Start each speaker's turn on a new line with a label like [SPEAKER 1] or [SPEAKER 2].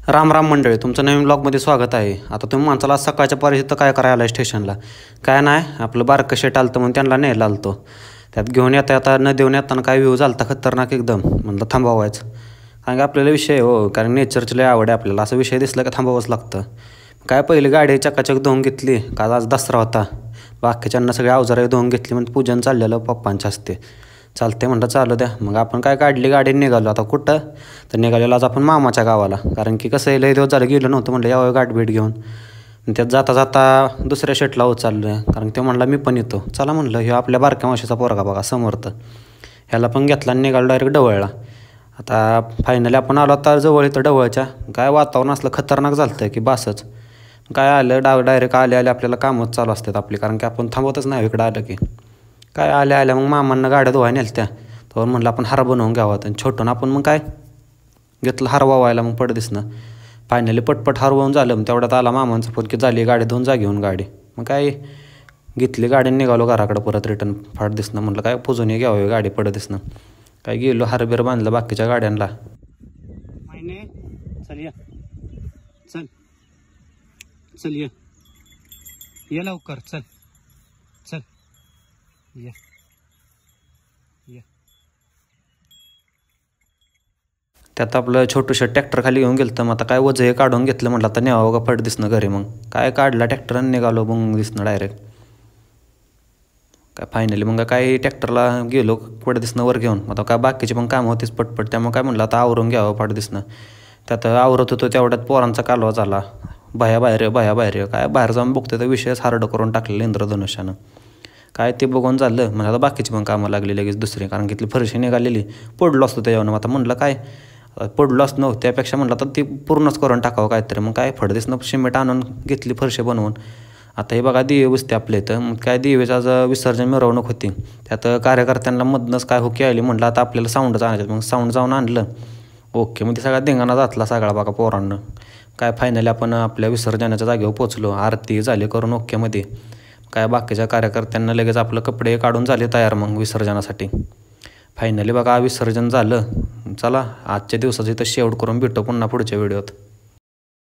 [SPEAKER 1] राम राम मंडळी, तुमचं नवीन ब्लॉगमध्ये स्वागत आहे. आता तुम्ही माणसाला सकाळच्या पारी इथं काय करायला आला स्टेशनला? काय नाही, आपलं बारकं शेट आलं म्हणून त्यांना न्यायला आलतो. त्यात घेऊन येता न देऊन येताना काय व्ह्यू झालता खतरनाक एकदम. म्हणलं थांबावायचं, कारण की आपल्याला विषय हो, कारण नेचरची लय आवड आहे आपल्याला. असं विषय दिसला का थांबावंच लागतं. काय पहिली गाडी चकाचक धुवून घेतली, का आज दसरा होता. बाकीच्यांना सगळे अवजारे धुवून घेतली, म्हणजे पूजन चाललेलं पप्पांच्या हस्ते. चालते म्हणलं चालू द्या. मग आपण काय काढली गाडी, निघालो. आता कुठं तर निघालेलो आज आपण मामाच्या गावाला, कारण की कसं आहे लय दिवस झालं गेलो नव्हतं. म्हणलं यावं गाठभेट घेऊन. त्यात जाता जाता दुसऱ्या शेटला उचललं, कारण तो म्हणला मी पण येतो. चला म्हणलं, ह्यो आपल्या बारक्या मावशीचा पोरगा बघा समर्थ, ह्याला पण घेतला आणि निघालो डायरेक्ट डवळला. आता फायनली आपण आलो आता जवळ इथं डवळच्या. काय वातावरण असलं खतरनाक झालं की बासच. काय आलं डायरेक्ट आले आपल्याला कामच चालू असतात आपली, कारण की आपण थांबवतच नाही इकडं आलं की. काय आल्या मग मामांना गाड्या धुवायला नेल्या त्या. तर म्हणलं आपण हार बनवून घ्यावं, आणि छोटून आपण मग काय घेतलं हार वावायला. मग दिसणं फायनली पटपट हार वाहून झालं. मग तेवढ्यात आला मामांचा फोन की झाली गाडी धुवून जा घेऊन गाडी. मग काय घेतली गाडी, निघालो घराकडं परत रिटर्न. दिसणं म्हणलं काय पुजून घ्यावं गाडी दिसणं. काय गेलो हारबीर बांधलं बाकीच्या गाड्यांना. चल या, चल चल ये लवकर, चल चल या. त्यात आपलं छोटूशा ट्रॅक्टर खाली घेऊन गेलं. तर मग आता काय वजं हे काढून घेतलं. म्हटलं आता न्यावं का दिसणं घरी. मग काय काढला ट्रॅक्टर आणि निघालो मग दिसणं डायरेक्ट. काय फायनली मग काय ट्रॅक्टरला गेलो दिसणं वर घेऊन. आता काय बाकीची पण कामं होतीच पटपट, त्यामुळे काय म्हणलं आता आवरून घ्यावं दिसणं. त्यात आवरत होतो तेवढ्यात पोरांचा कालवा झाला. बाया बाहेर काय बाहेर जाऊन बघतो तर विषयच हार्ड करून टाकलेलं इंद्रधनुष्यानं. काय ते बघून झालं. म्हणजे आता बाकीची पण कामं लागली लगेच दुसरी, कारण की इथली फरशी निघालेली. पडलो असतो त्याच्यावर. आता म्हणलं काय पडलोच नव्हतं, त्यापेक्षा म्हणलं तर ती पूर्णच करून टाकावं काहीतरी. मग काय दिसणं सिमेंट आणून घेतली फरशी बनवून. आता हे बघा दिवे बसते आपल्या इथं. मग काय दिवेचं आज विसर्जन मिरवणूक होती. त्यात कार्यकर्त्यांना मधनंच काय हुकी आली. म्हटलं आता आपल्याला साऊंडच आणायचं. मग साऊंड जाऊन आणलं. ओके, मग ते सगळा धिंगाणा जातला सगळा बघा पोरांना. काय फायनली आपण आपल्या विसर्जनाच्या जागेवर पोचलो. आरती झाली करून ओकेमध्ये. काय बाकीच्या कार्यकर्त्यांना लगेच आपलं कपडे काढून झाले तयार मग विसर्जनासाठी. फायनली बघा विसर्जन झालं. चला आजच्या दिवसाचं इथं शेवट करून भेटतो पुन्हा पुढच्या व्हिडिओत.